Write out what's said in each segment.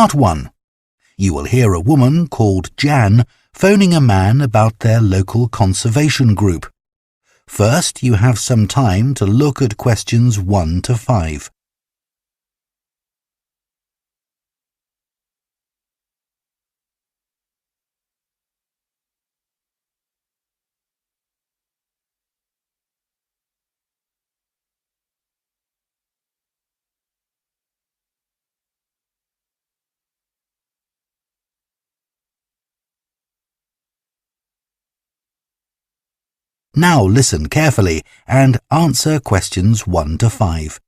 Part 1. You will hear a woman called Jan phoning a man about their local conservation group. First, you have some time to look at questions 1 to 5. Now listen carefully and answer questions 1 to 5.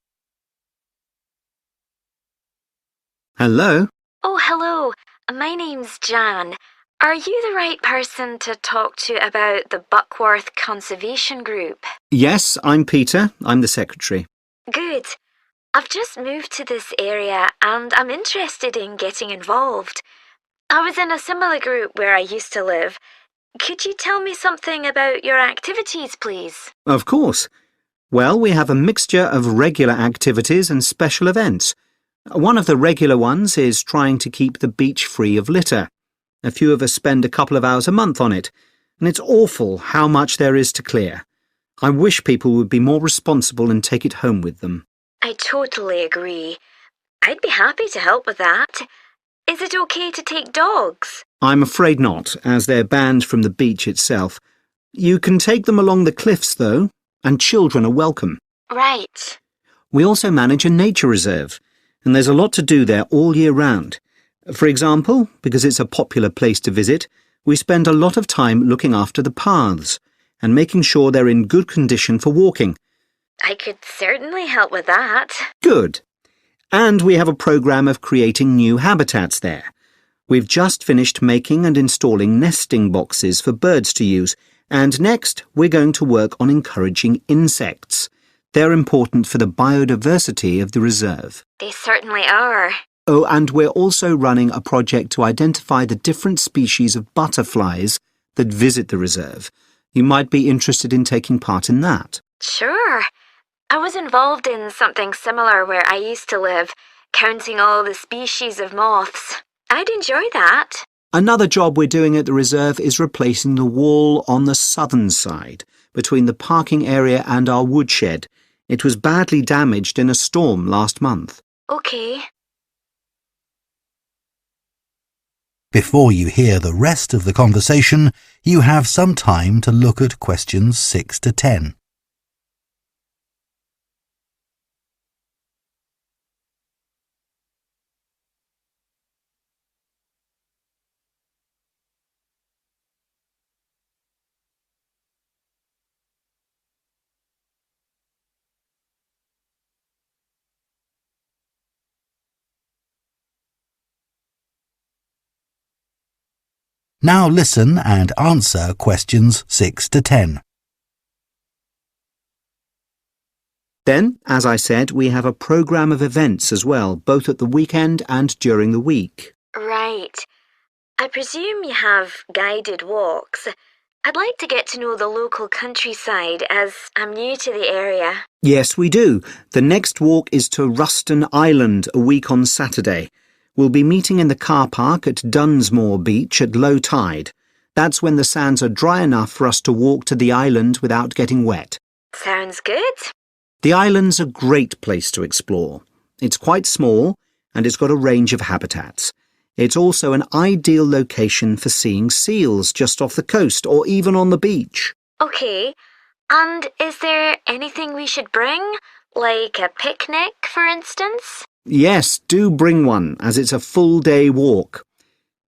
Hello? Oh, hello. My name's Jan. Are you the right person to talk to about the Buckworth Conservation Group? Yes, I'm Peter. I'm the secretary. Good. I've just moved to this area and I'm interested in getting involved. I was in a similar group where I used to live. Could you tell me something about your activities, please? Of course. Well, we have a mixture of regular activities and special events. One of the regular ones is trying to keep the beach free of litter. A few of us spend a couple of hours a month on it, and it's awful how much there is to clear. I wish people would be more responsible and take it home with them. I totally agree. I'd be happy to help with that. Is it okay to take dogs? I'm afraid not, as they're banned from the beach itself. You can take them along the cliffs, though, and children are welcome. Right. We also manage a nature reserve, and there's a lot to do there all year round. For example, because it's a popular place to visit, we spend a lot of time looking after the paths and making sure they're in good condition for walking. I could certainly help with that. Good. And we have a program of creating new habitats there. We've just finished making and installing nesting boxes for birds to use, and next we're going to work on encouraging insects. They're important for the biodiversity of the reserve. They certainly are. Oh, and we're also running a project to identify the different species of butterflies that visit the reserve. You might be interested in taking part in that. Sure. I was involved in something similar where I used to live, counting all the species of moths. I'd enjoy that. Another job we're doing at the reserve is replacing the wall on the southern side, between the parking area and our woodshed. It was badly damaged in a storm last month. Okay. Before you hear the rest of the conversation, you have some time to look at questions 6 to 10. Now listen and answer questions 6 to 10. Then, as I said, we have a program of events as well, both at the weekend and during the week. Right. I presume you have guided walks. I'd like to get to know the local countryside as I'm new to the area. Yes, we do. The next walk is to Ruston Island a week on Saturday. We'll be meeting in the car park at Dunsmore Beach at low tide. That's when the sands are dry enough for us to walk to the island without getting wet. Sounds good. The island's a great place to explore. It's quite small and it's got a range of habitats. It's also an ideal location for seeing seals just off the coast or even on the beach. Okay. And is there anything we should bring? Like a picnic, for instance? Yes, do bring one, as it's a full-day walk.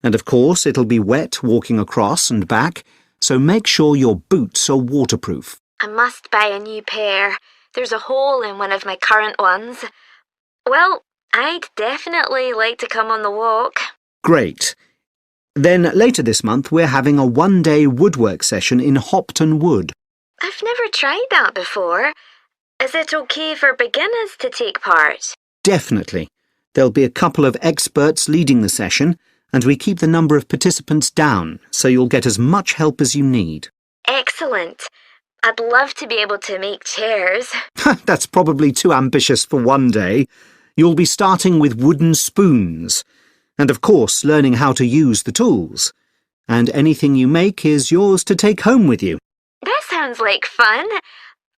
And of course, it'll be wet walking across and back, so make sure your boots are waterproof. I must buy a new pair. There's a hole in one of my current ones. Well, I'd definitely like to come on the walk. Great. Then later this month, we're having a one-day woodwork session in Hopton Wood. I've never tried that before. Is it okay for beginners to take part? Definitely. There'll be a couple of experts leading the session, and we keep the number of participants down, so you'll get as much help as you need. Excellent. I'd love to be able to make chairs. That's probably too ambitious for one day. You'll be starting with wooden spoons. And of course, learning how to use the tools. And anything you make is yours to take home with you. That sounds like fun.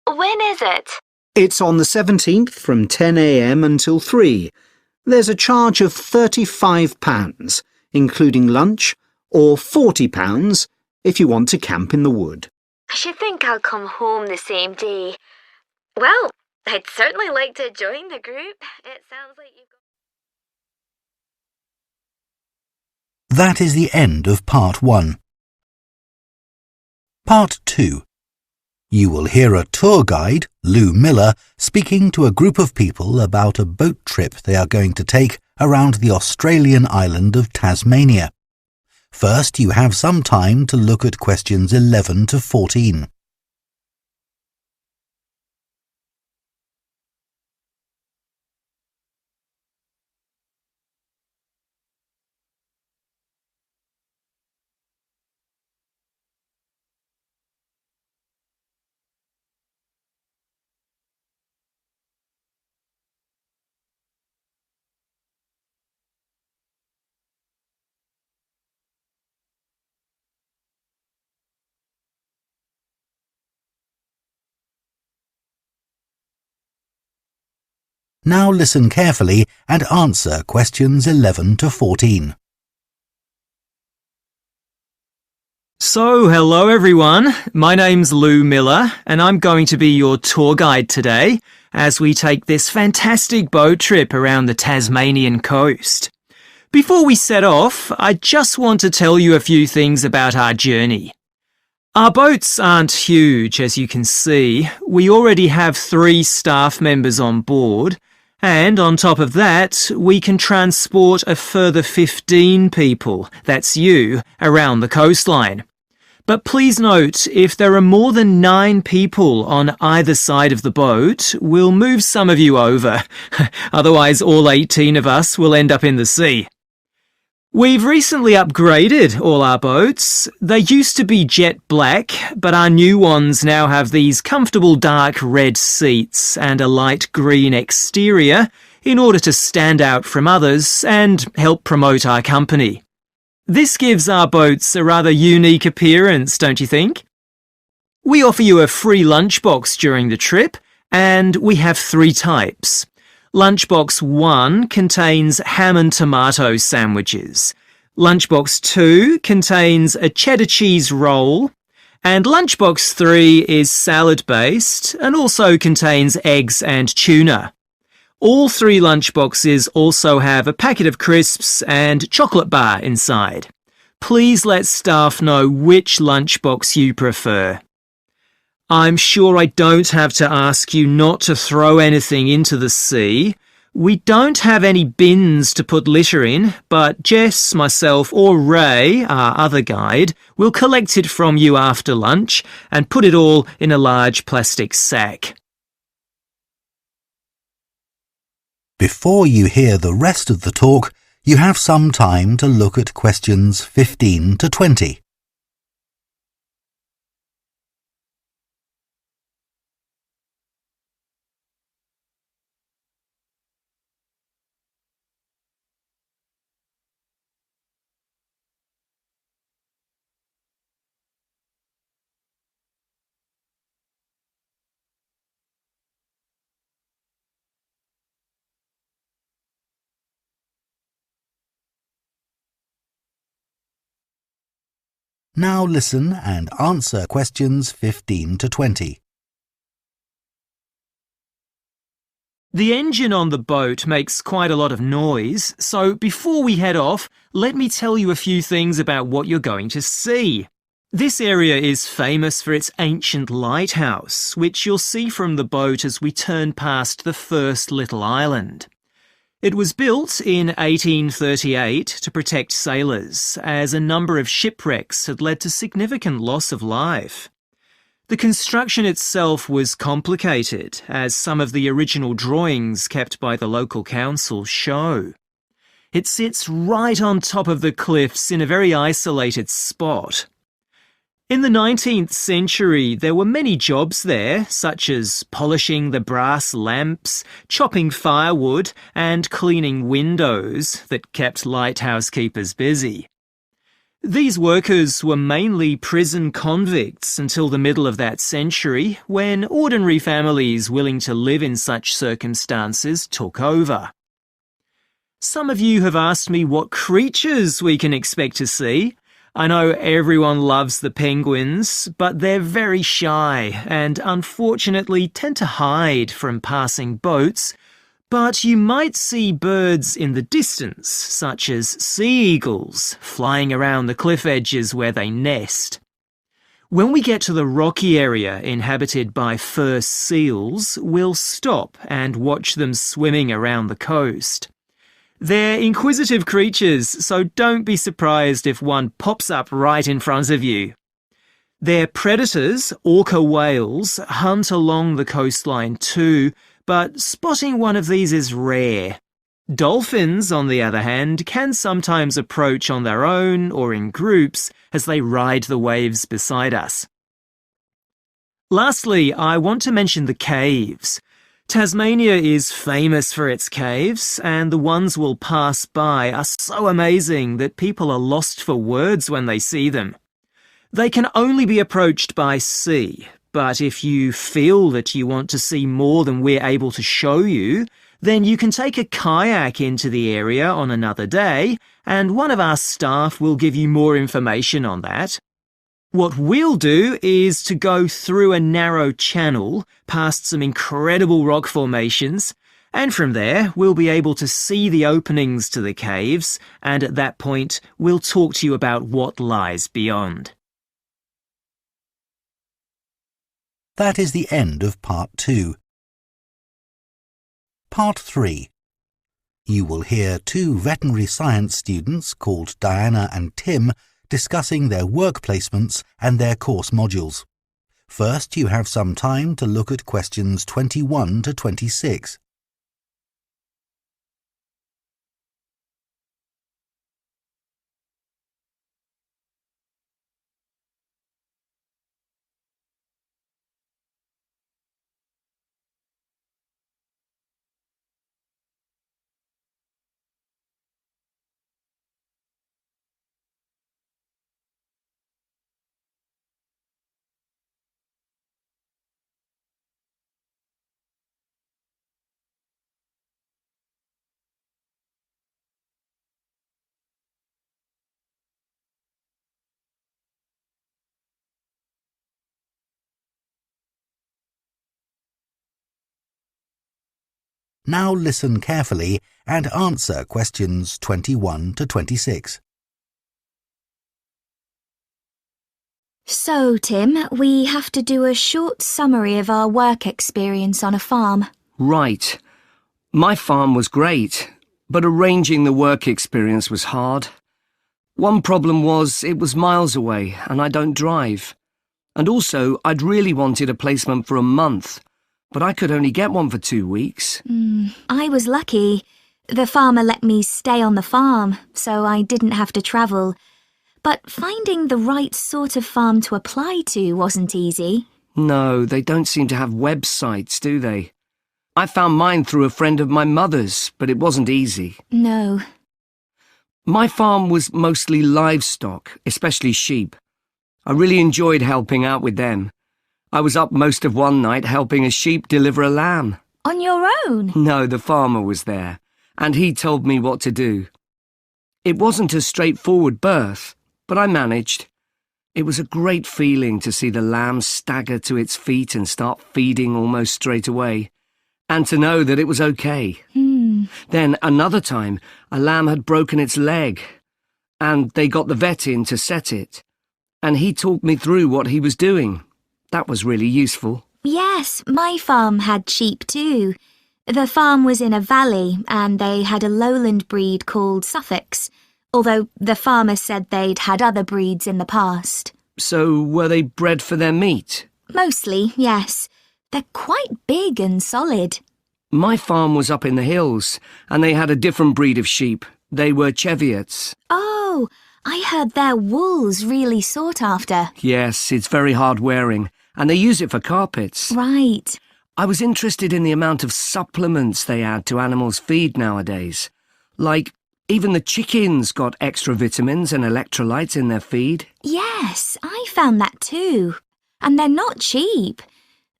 When is it? It's on the 17th from 10 a.m. until 3. There's a charge of £35, including lunch, or £40 if you want to camp in the wood. I should think I'll come home the same day. Well, I'd certainly like to join the group. It sounds like you've got... That is the end of Part 1. Part 2. You will hear a tour guide, Lou Miller, speaking to a group of people about a boat trip they are going to take around the Australian island of Tasmania. First, you have some time to look at questions 11 to 14. Now listen carefully and answer questions 11 to 14. So, hello everyone. My name's Lou Miller and I'm going to be your tour guide today as we take this fantastic boat trip around the Tasmanian coast. Before we set off, I just want to tell you a few things about our journey. Our boats aren't huge, as you can see. We already have 3 staff members on board, and on top of that, we can transport a further 15 people, that's you, around the coastline. But please note, if there are more than 9 people on either side of the boat, we'll move some of you over. Otherwise, all 18 of us will end up in the sea. We've recently upgraded all our boats. They used to be jet black, but our new ones now have these comfortable dark red seats and a light green exterior in order to stand out from others and help promote our company. This gives our boats a rather unique appearance, don't you think? We offer you a free lunchbox during the trip, and we have 3 types. Lunchbox 1 contains ham and tomato sandwiches. Lunchbox 2 contains a cheddar cheese roll. And Lunchbox 3 is salad-based and also contains eggs and tuna. All 3 lunchboxes also have a packet of crisps and chocolate bar inside. Please let staff know which lunchbox you prefer. I'm sure I don't have to ask you not to throw anything into the sea. We don't have any bins to put litter in, but Jess, myself or Ray, our other guide, will collect it from you after lunch and put it all in a large plastic sack. Before you hear the rest of the talk, you have some time to look at questions 15 to 20. Now listen and answer questions 15 to 20. The engine on the boat makes quite a lot of noise, so before we head off, let me tell you a few things about what you're going to see. This area is famous for its ancient lighthouse, which you'll see from the boat as we turn past the first little island. It was built in 1838 to protect sailors, as a number of shipwrecks had led to significant loss of life. The construction itself was complicated, as some of the original drawings kept by the local council show. It sits right on top of the cliffs in a very isolated spot. In the 19th century, there were many jobs there, such as polishing the brass lamps, chopping firewood, and cleaning windows that kept lighthouse keepers busy. These workers were mainly prison convicts until the middle of that century, when ordinary families willing to live in such circumstances took over. Some of you have asked me what creatures we can expect to see. I know everyone loves the penguins, but they're very shy and unfortunately tend to hide from passing boats. But you might see birds in the distance, such as sea eagles, flying around the cliff edges where they nest. When we get to the rocky area inhabited by fur seals, we'll stop and watch them swimming around the coast. They're inquisitive creatures, so don't be surprised if one pops up right in front of you. Their predators, orca whales, hunt along the coastline too, but spotting one of these is rare. Dolphins, on the other hand, can sometimes approach on their own or in groups as they ride the waves beside us. Lastly, I want to mention the caves. Tasmania is famous for its caves, and the ones we'll pass by are so amazing that people are lost for words when they see them. They can only be approached by sea, but if you feel that you want to see more than we're able to show you, then you can take a kayak into the area on another day, and one of our staff will give you more information on that. What we'll do is to go through a narrow channel past some incredible rock formations, and from there we'll be able to see the openings to the caves, and at that point we'll talk to you about what lies beyond. That is the end of Part 2. Part 3. You will hear two veterinary science students called Diana and Tim discussing their work placements and their course modules. First, you have some time to look at questions 21 to 26. Now listen carefully and answer questions 21 to 26. So, Tim, we have to do a short summary of our work experience on a farm. Right. My farm was great, but arranging the work experience was hard. One problem was it was miles away and I don't drive. And also, I'd really wanted a placement for a month, but I could only get one for 2 weeks. I was lucky. The farmer let me stay on the farm, so I didn't have to travel. But finding the right sort of farm to apply to wasn't easy. No, they don't seem to have websites, do they? I found mine through a friend of my mother's, but it wasn't easy. No. My farm was mostly livestock, especially sheep. I really enjoyed helping out with them. I was up most of one night helping a sheep deliver a lamb. On your own? No, the farmer was there, and he told me what to do. It wasn't a straightforward birth, but I managed. It was a great feeling to see the lamb stagger to its feet and start feeding almost straight away, and to know that it was okay. Then another time, a lamb had broken its leg, and they got the vet in to set it, and he talked me through what he was doing. That was really useful. Yes, my farm had sheep too. The farm was in a valley and they had a lowland breed called Suffolks, although the farmer said they'd had other breeds in the past. So were they bred for their meat? Mostly, yes. They're quite big and solid. My farm was up in the hills, and they had a different breed of sheep. They were Cheviots. Oh, I heard their wool's really sought after. Yes, it's very hard wearing, and they use it for carpets. Right. I was interested in the amount of supplements they add to animals' feed nowadays. Like, even the chickens got extra vitamins and electrolytes in their feed. Yes, I found that too. And they're not cheap.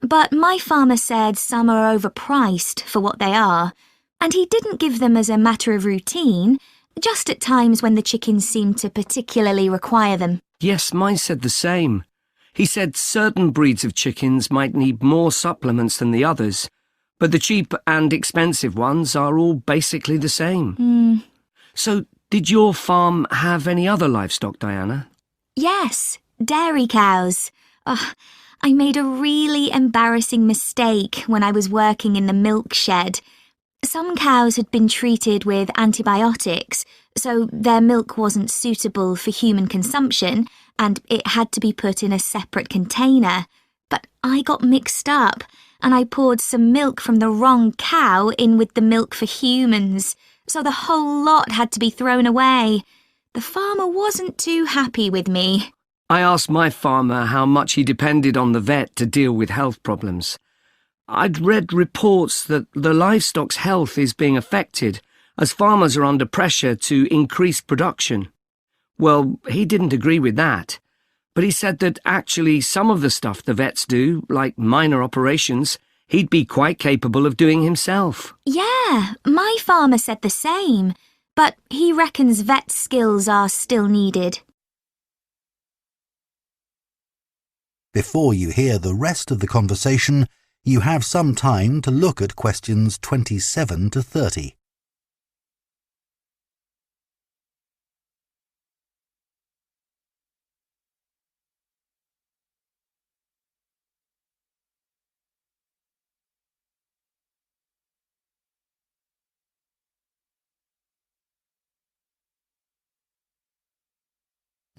But my farmer said some are overpriced for what they are, and he didn't give them as a matter of routine, just at times when the chickens seemed to particularly require them. Yes, mine said the same. He said certain breeds of chickens might need more supplements than the others, but the cheap and expensive ones are all basically the same. So, did your farm have any other livestock, Diana? Yes, dairy cows. Oh, I made a really embarrassing mistake when I was working in the milk shed. Some cows had been treated with antibiotics, so their milk wasn't suitable for human consumption, and it had to be put in a separate container. But I got mixed up, and I poured some milk from the wrong cow in with the milk for humans, so the whole lot had to be thrown away. The farmer wasn't too happy with me. I asked my farmer how much he depended on the vet to deal with health problems. I'd read reports that the livestock's health is being affected as farmers are under pressure to increase production. Well, he didn't agree with that, but he said that actually some of the stuff the vets do, like minor operations, he'd be quite capable of doing himself. Yeah, my farmer said the same, but he reckons vet skills are still needed. Before you hear the rest of the conversation, you have some time to look at questions 27 to 30.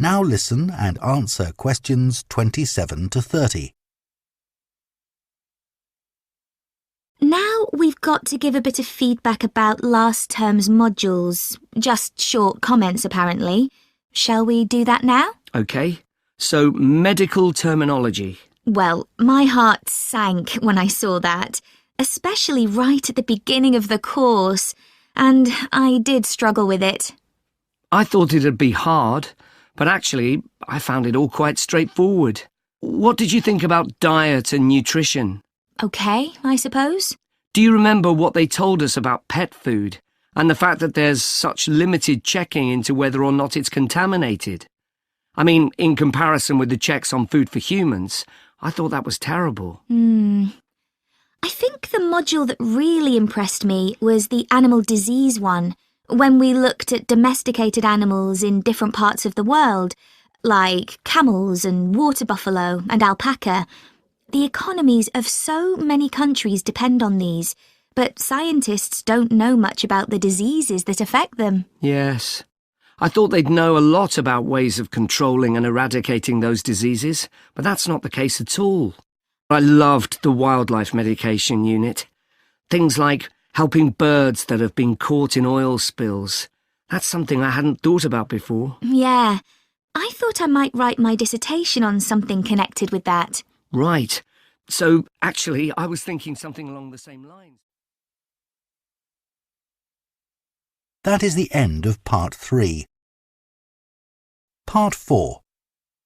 Now listen and answer questions 27 to 30. Now we've got to give a bit of feedback about last term's modules. Just short comments, apparently. Shall we do that now? OK, so medical terminology. Well, my heart sank when I saw that, especially right at the beginning of the course, and I did struggle with it. I thought it'd be hard, but actually I found it all quite straightforward. What did you think about diet and nutrition? Okay, I suppose. Do you remember what they told us about pet food and the fact that there's such limited checking into whether or not it's contaminated? I mean, in comparison with the checks on food for humans, I thought that was terrible. I think the module that really impressed me was the animal disease one, when we looked at domesticated animals in different parts of the world, like camels and water buffalo and alpaca. The economies of so many countries depend on these, but scientists don't know much about the diseases that affect them. Yes. I thought they'd know a lot about ways of controlling and eradicating those diseases, but that's not the case at all. I loved the wildlife medication unit. Things like helping birds that have been caught in oil spills. That's something I hadn't thought about before. Yeah, I thought I might write my dissertation on something connected with that. Right. So, actually, I was thinking something along the same lines. That is the end of Part 3. Part 4.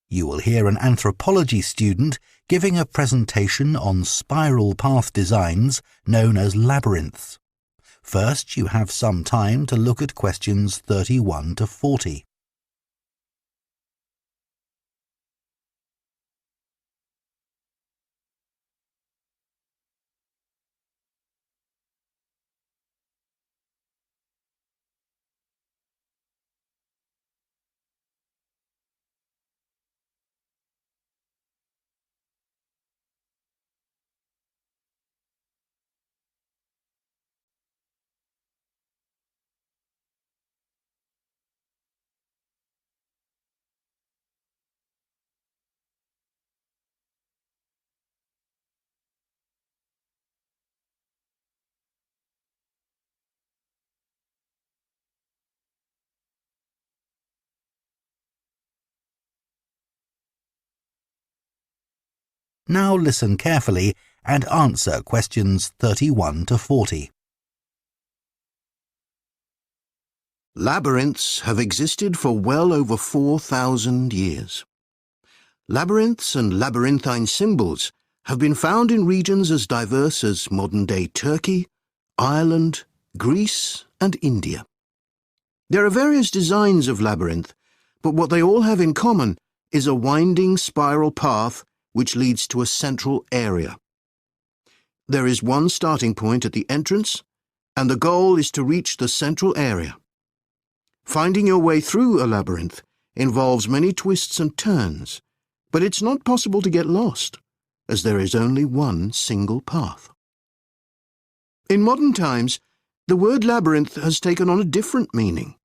You will hear an anthropology student giving a presentation on spiral path designs known as labyrinths. First, you have some time to look at questions 31 to 40. Now listen carefully and answer questions 31 to 40. Labyrinths have existed for well over 4,000 years. Labyrinths and labyrinthine symbols have been found in regions as diverse as modern-day Turkey, Ireland, Greece, and India. There are various designs of labyrinth, but what they all have in common is a winding spiral path which leads to a central area. There is one starting point at the entrance, and the goal is to reach the central area. Finding your way through a labyrinth involves many twists and turns, but it's not possible to get lost, as there is only one single path. In modern times, the word labyrinth has taken on a different meaning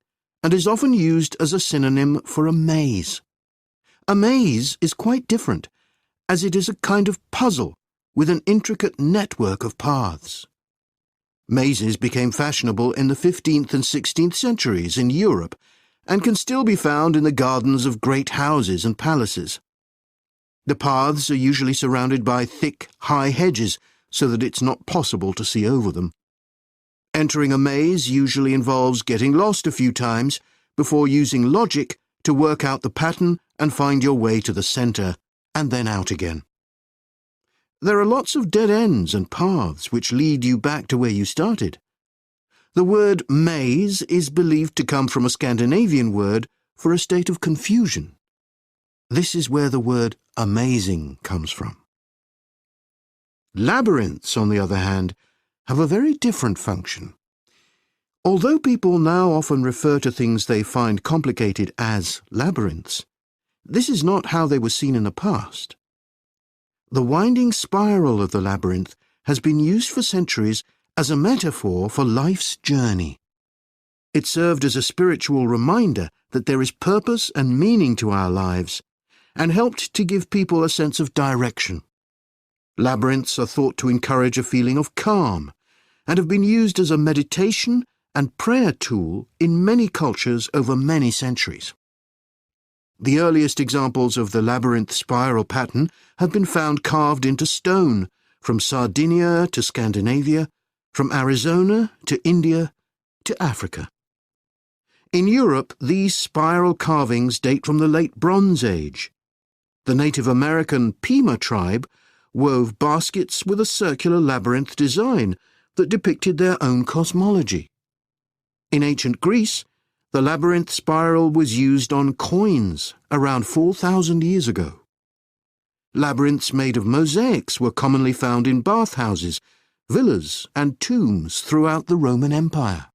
and is often used as a synonym for a maze. A maze is quite different, as it is a kind of puzzle with an intricate network of paths. Mazes became fashionable in the 15th and 16th centuries in Europe and can still be found in the gardens of great houses and palaces. The paths are usually surrounded by thick, high hedges so that it's not possible to see over them. Entering a maze usually involves getting lost a few times before using logic to work out the pattern and find your way to the centre and then out again. There are lots of dead ends and paths which lead you back to where you started. The word maze is believed to come from a Scandinavian word for a state of confusion. This is where the word amazing comes from. Labyrinths, on the other hand, have a very different function. Although people now often refer to things they find complicated as labyrinths, this is not how they were seen in the past. The winding spiral of the labyrinth has been used for centuries as a metaphor for life's journey. It served as a spiritual reminder that there is purpose and meaning to our lives, and helped to give people a sense of direction. Labyrinths are thought to encourage a feeling of calm, and have been used as a meditation and prayer tool in many cultures over many centuries. The earliest examples of the labyrinth spiral pattern have been found carved into stone, from Sardinia to Scandinavia, from Arizona to India to Africa. In Europe, these spiral carvings date from the late Bronze Age. The Native American Pima tribe wove baskets with a circular labyrinth design that depicted their own cosmology. In ancient Greece, the labyrinth spiral was used on coins around 4,000 years ago. Labyrinths made of mosaics were commonly found in bathhouses, villas, and tombs throughout the Roman Empire.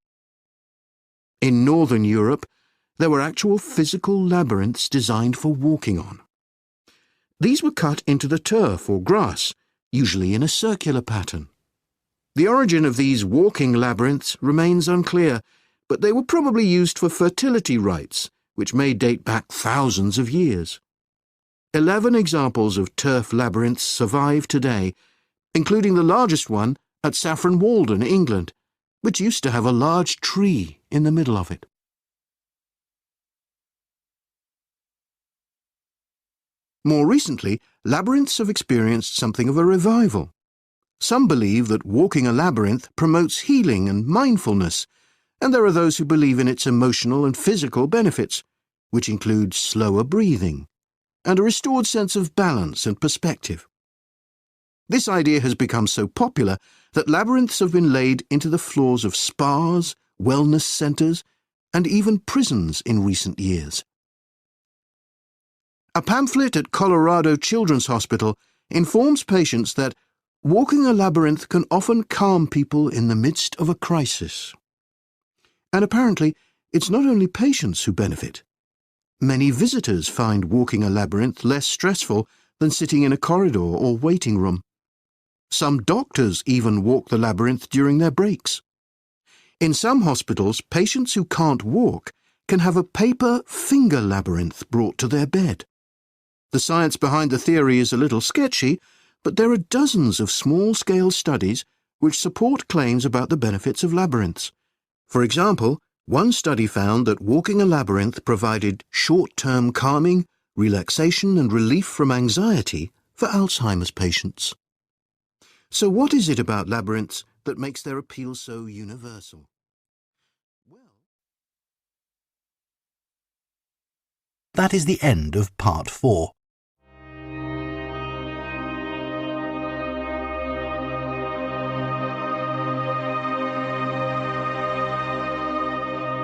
In northern Europe, there were actual physical labyrinths designed for walking on. These were cut into the turf or grass, usually in a circular pattern. The origin of these walking labyrinths remains unclear, but they were probably used for fertility rites, which may date back thousands of years. 11 examples of turf labyrinths survive today, including the largest one at Saffron Walden, England, which used to have a large tree in the middle of it. More recently, labyrinths have experienced something of a revival. Some believe that walking a labyrinth promotes healing and mindfulness, and there are those who believe in its emotional and physical benefits, which include slower breathing and a restored sense of balance and perspective. This idea has become so popular that labyrinths have been laid into the floors of spas, wellness centres, and even prisons in recent years. A pamphlet at Colorado Children's Hospital informs patients that walking a labyrinth can often calm people in the midst of a crisis. And apparently, it's not only patients who benefit. Many visitors find walking a labyrinth less stressful than sitting in a corridor or waiting room. Some doctors even walk the labyrinth during their breaks. In some hospitals, patients who can't walk can have a paper finger labyrinth brought to their bed. The science behind the theory is a little sketchy, but there are dozens of small-scale studies which support claims about the benefits of labyrinths. For example, one study found that walking a labyrinth provided short-term calming, relaxation and relief from anxiety for Alzheimer's patients. So what is it about labyrinths that makes their appeal so universal? That is the end of part 4.